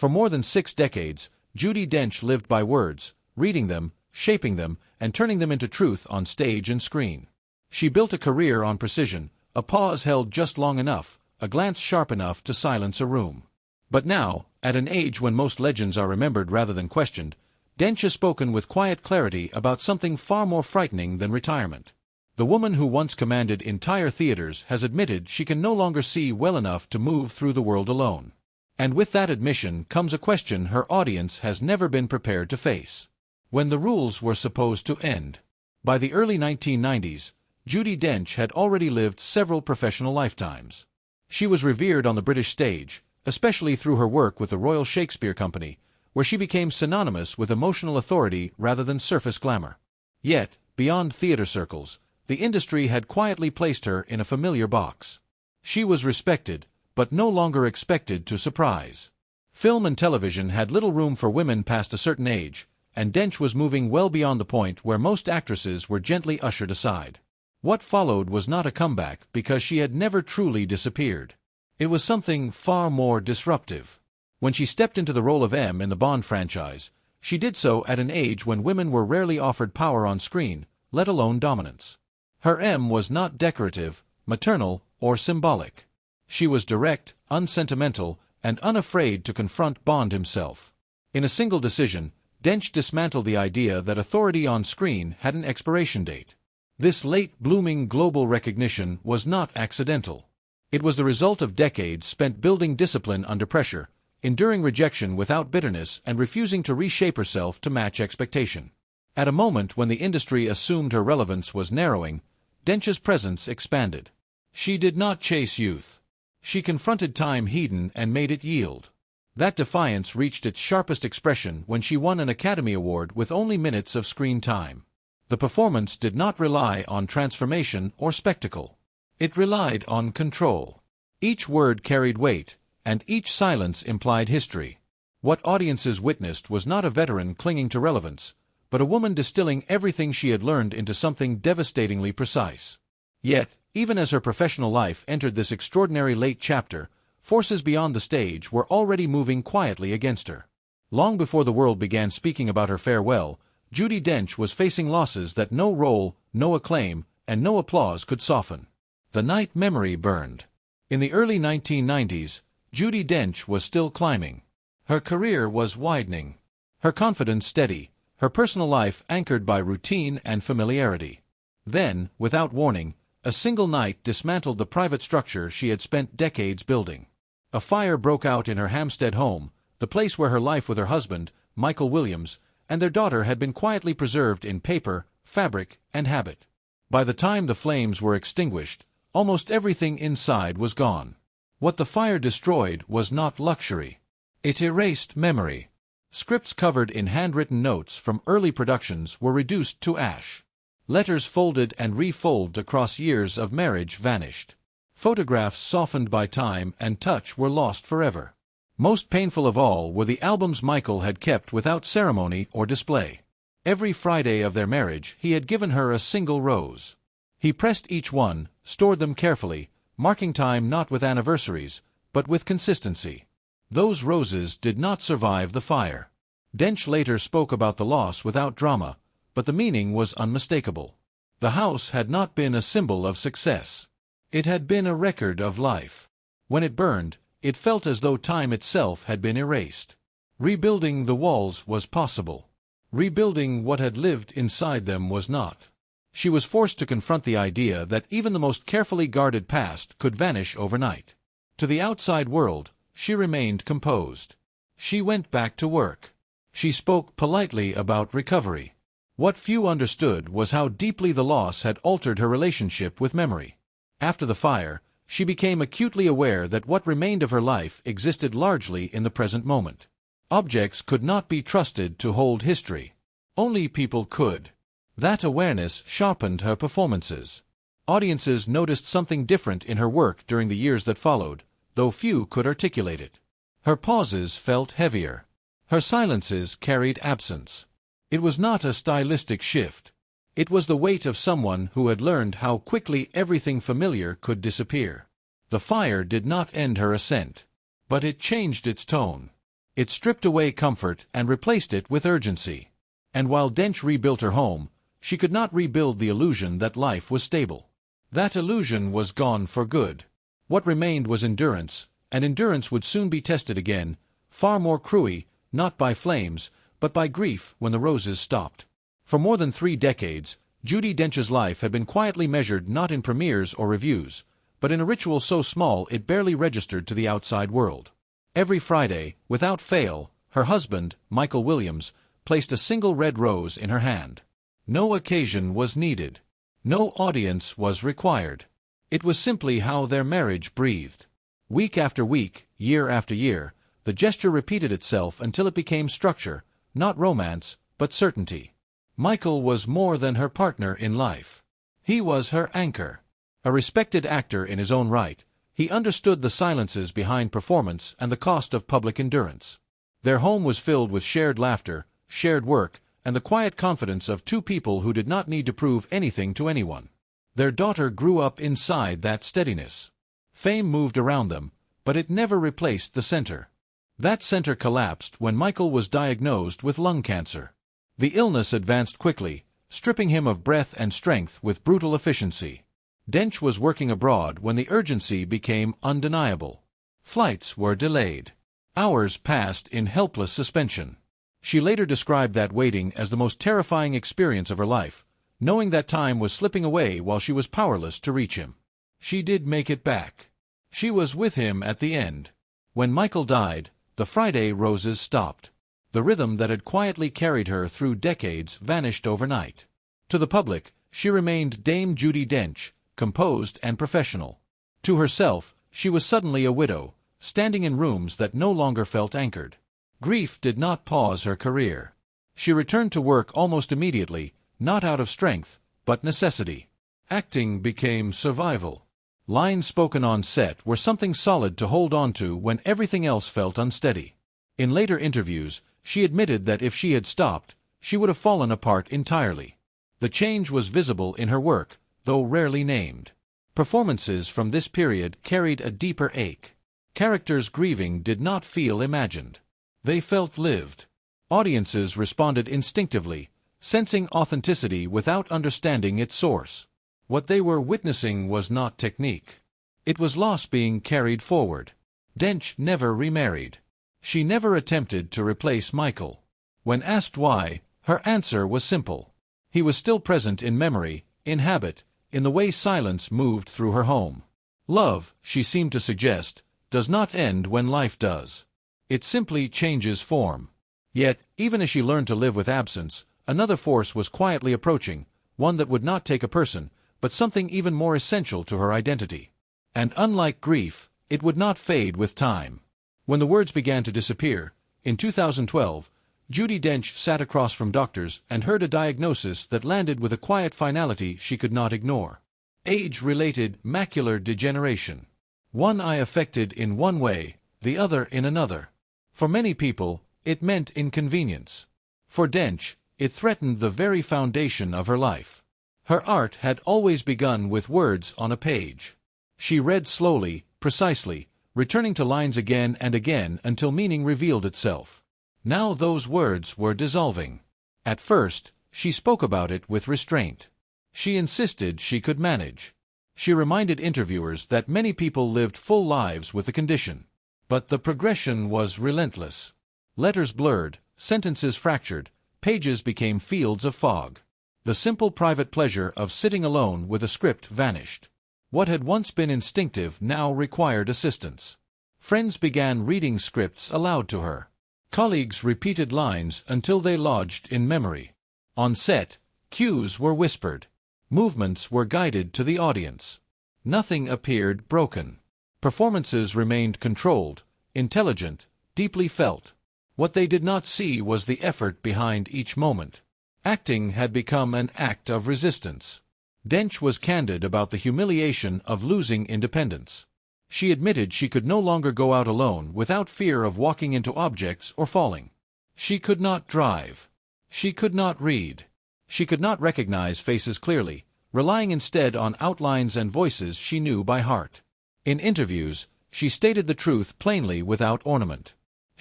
For more than 6 decades, Judi Dench lived by words, reading them, shaping them, and turning them into truth on stage and screen. She built a career on precision, a pause held just long enough, a glance sharp enough to silence a room. But now, at an age when most legends are remembered rather than questioned, Dench has spoken with quiet clarity about something far more frightening than retirement. The woman who once commanded entire theaters has admitted she can no longer see well enough to move through the world alone. And with that admission comes a question her audience has never been prepared to face. When the rules were supposed to end. By the early 1990s, Judi Dench had already lived several professional lifetimes. She was revered on the British stage, especially through her work with the Royal Shakespeare Company, where she became synonymous with emotional authority rather than surface glamour. Yet, beyond theater circles, the industry had quietly placed her in a familiar box. She was respected, but no longer expected to surprise. Film and television had little room for women past a certain age, and Dench was moving well beyond the point where most actresses were gently ushered aside. What followed was not a comeback because she had never truly disappeared. It was something far more disruptive. When she stepped into the role of M in the Bond franchise, she did so at an age when women were rarely offered power on screen, let alone dominance. Her M was not decorative, maternal, or symbolic. She was direct, unsentimental, and unafraid to confront Bond himself. In a single decision, Dench dismantled the idea that authority on screen had an expiration date. This late-blooming global recognition was not accidental. It was the result of decades spent building discipline under pressure, enduring rejection without bitterness and refusing to reshape herself to match expectation. At a moment when the industry assumed her relevance was narrowing, Dench's presence expanded. She did not chase youth. She confronted time hidden and made it yield. That defiance reached its sharpest expression when she won an Academy Award with only minutes of screen time. The performance did not rely on transformation or spectacle. It relied on control. Each word carried weight, and each silence implied history. What audiences witnessed was not a veteran clinging to relevance, but a woman distilling everything she had learned into something devastatingly precise. Yet, even as her professional life entered this extraordinary late chapter, forces beyond the stage were already moving quietly against her. Long before the world began speaking about her farewell, Judi Dench was facing losses that no role, no acclaim, and no applause could soften. The night memory burned. In the early 1990s, Judi Dench was still climbing. Her career was widening. Her confidence steady, her personal life anchored by routine and familiarity. Then, without warning, a single night dismantled the private structure she had spent decades building. A fire broke out in her Hampstead home, the place where her life with her husband, Michael Williams, and their daughter had been quietly preserved in paper, fabric, and habit. By the time the flames were extinguished, almost everything inside was gone. What the fire destroyed was not luxury. It erased memory. Scripts covered in handwritten notes from early productions were reduced to ash. Letters folded and refolded across years of marriage vanished. Photographs softened by time and touch were lost forever. Most painful of all were the albums Michael had kept without ceremony or display. Every Friday of their marriage he had given her a single rose. He pressed each one, stored them carefully, marking time not with anniversaries, but with consistency. Those roses did not survive the fire. Dench later spoke about the loss without drama, but the meaning was unmistakable. The house had not been a symbol of success. It had been a record of life. When it burned, it felt as though time itself had been erased. Rebuilding the walls was possible. Rebuilding what had lived inside them was not. She was forced to confront the idea that even the most carefully guarded past could vanish overnight. To the outside world, she remained composed. She went back to work. She spoke politely about recovery. What few understood was how deeply the loss had altered her relationship with memory. After the fire, she became acutely aware that what remained of her life existed largely in the present moment. Objects could not be trusted to hold history. Only people could. That awareness sharpened her performances. Audiences noticed something different in her work during the years that followed, though few could articulate it. Her pauses felt heavier. Her silences carried absence. It was not a stylistic shift. It was the weight of someone who had learned how quickly everything familiar could disappear. The fire did not end her ascent, but it changed its tone. It stripped away comfort and replaced it with urgency. And while Dench rebuilt her home, she could not rebuild the illusion that life was stable. That illusion was gone for good. What remained was endurance, and endurance would soon be tested again, far more cruelly, not by flames, but by grief when the roses stopped. For more than 3 decades, Judi Dench's life had been quietly measured not in premieres or reviews, but in a ritual so small it barely registered to the outside world. Every Friday, without fail, her husband, Michael Williams, placed a single red rose in her hand. No occasion was needed. No audience was required. It was simply how their marriage breathed. Week after week, year after year, the gesture repeated itself until it became structure, not romance, but certainty. Michael was more than her partner in life. He was her anchor. A respected actor in his own right, he understood the silences behind performance and the cost of public endurance. Their home was filled with shared laughter, shared work, and the quiet confidence of 2 people who did not need to prove anything to anyone. Their daughter grew up inside that steadiness. Fame moved around them, but it never replaced the center. That center collapsed when Michael was diagnosed with lung cancer. The illness advanced quickly, stripping him of breath and strength with brutal efficiency. Dench was working abroad when the urgency became undeniable. Flights were delayed. Hours passed in helpless suspension. She later described that waiting as the most terrifying experience of her life, knowing that time was slipping away while she was powerless to reach him. She did make it back. She was with him at the end. When Michael died, the Friday roses stopped. The rhythm that had quietly carried her through decades vanished overnight. To the public, she remained Dame Judi Dench, composed and professional. To herself, she was suddenly a widow, standing in rooms that no longer felt anchored. Grief did not pause her career. She returned to work almost immediately, not out of strength, but necessity. Acting became survival. Lines spoken on set were something solid to hold on to when everything else felt unsteady. In later interviews, she admitted that if she had stopped, she would have fallen apart entirely. The change was visible in her work, though rarely named. Performances from this period carried a deeper ache. Characters grieving did not feel imagined. They felt lived. Audiences responded instinctively, sensing authenticity without understanding its source. What they were witnessing was not technique. It was loss being carried forward. Dench never remarried. She never attempted to replace Michael. When asked why, her answer was simple. He was still present in memory, in habit, in the way silence moved through her home. Love, she seemed to suggest, does not end when life does. It simply changes form. Yet, even as she learned to live with absence, another force was quietly approaching, one that would not take a person, but something even more essential to her identity. And unlike grief, it would not fade with time. When the words began to disappear, in 2012, Judi Dench sat across from doctors and heard a diagnosis that landed with a quiet finality she could not ignore. Age-related macular degeneration. One eye affected in one way, the other in another. For many people, it meant inconvenience. For Dench, it threatened the very foundation of her life. Her art had always begun with words on a page. She read slowly, precisely, returning to lines again and again until meaning revealed itself. Now those words were dissolving. At first, she spoke about it with restraint. She insisted she could manage. She reminded interviewers that many people lived full lives with the condition. But the progression was relentless. Letters blurred, sentences fractured, pages became fields of fog. The simple private pleasure of sitting alone with a script vanished. What had once been instinctive now required assistance. Friends began reading scripts aloud to her. Colleagues repeated lines until they lodged in memory. On set, cues were whispered. Movements were guided to the audience. Nothing appeared broken. Performances remained controlled, intelligent, deeply felt. What they did not see was the effort behind each moment. Acting had become an act of resistance. Dench was candid about the humiliation of losing independence. She admitted she could no longer go out alone without fear of walking into objects or falling. She could not drive. She could not read. She could not recognize faces clearly, relying instead on outlines and voices she knew by heart. In interviews, she stated the truth plainly without ornament.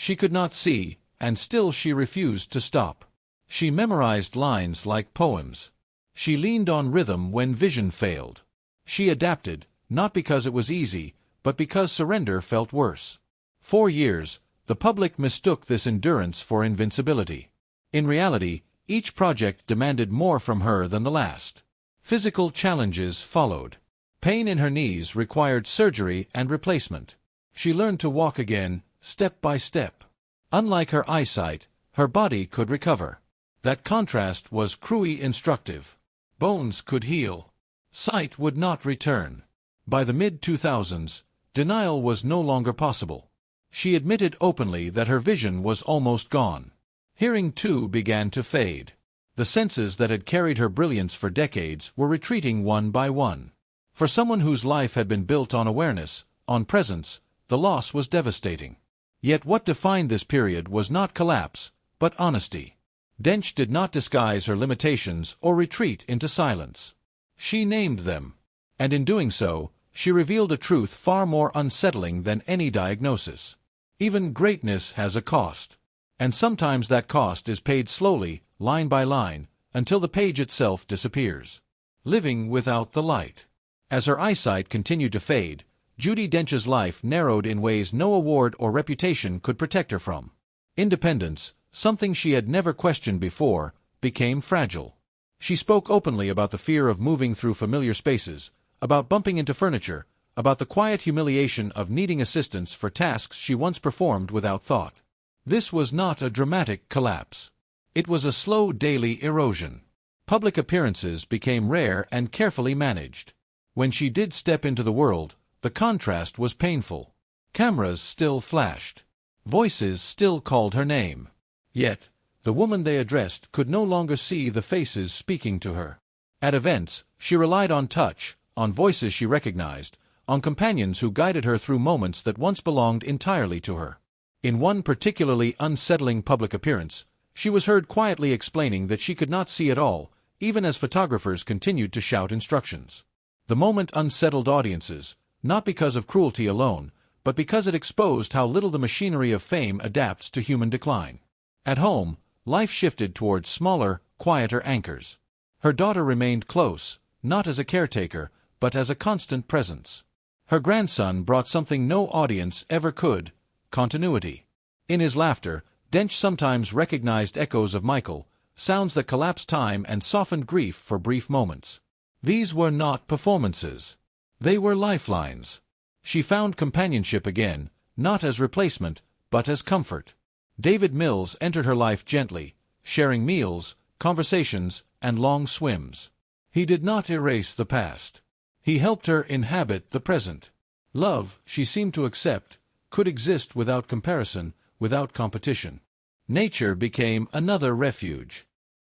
She could not see, and still she refused to stop. She memorized lines like poems. She leaned on rhythm when vision failed. She adapted, not because it was easy, but because surrender felt worse. For years, the public mistook this endurance for invincibility. In reality, each project demanded more from her than the last. Physical challenges followed. Pain in her knees required surgery and replacement. She learned to walk again, step by step. Unlike her eyesight, her body could recover. That contrast was cruelly instructive. Bones could heal. Sight would not return. By the mid-2000s, denial was no longer possible. She admitted openly that her vision was almost gone. Hearing, too, began to fade. The senses that had carried her brilliance for decades were retreating one by one. For someone whose life had been built on awareness, on presence, the loss was devastating. Yet what defined this period was not collapse, but honesty. Dench did not disguise her limitations or retreat into silence. She named them. And in doing so, she revealed a truth far more unsettling than any diagnosis. Even greatness has a cost. And sometimes that cost is paid slowly, line by line, until the page itself disappears. Living without the light. As her eyesight continued to fade, Judi Dench's life narrowed in ways no award or reputation could protect her from. Independence, something she had never questioned before, became fragile. She spoke openly about the fear of moving through familiar spaces, about bumping into furniture, about the quiet humiliation of needing assistance for tasks she once performed without thought. This was not a dramatic collapse. It was a slow daily erosion. Public appearances became rare and carefully managed. When she did step into the world, the contrast was painful. Cameras still flashed. Voices still called her name. Yet, the woman they addressed could no longer see the faces speaking to her. At events, she relied on touch, on voices she recognized, on companions who guided her through moments that once belonged entirely to her. In one particularly unsettling public appearance, she was heard quietly explaining that she could not see at all, even as photographers continued to shout instructions. The moment unsettled audiences, not because of cruelty alone, but because it exposed how little the machinery of fame adapts to human decline. At home, life shifted towards smaller, quieter anchors. Her daughter remained close, not as a caretaker, but as a constant presence. Her grandson brought something no audience ever could: continuity. In his laughter, Dench sometimes recognized echoes of Michael, sounds that collapsed time and softened grief for brief moments. These were not performances. They were lifelines. She found companionship again, not as replacement, but as comfort. David Mills entered her life gently, sharing meals, conversations, and long swims. He did not erase the past. He helped her inhabit the present. Love, she seemed to accept, could exist without comparison, without competition. Nature became another refuge.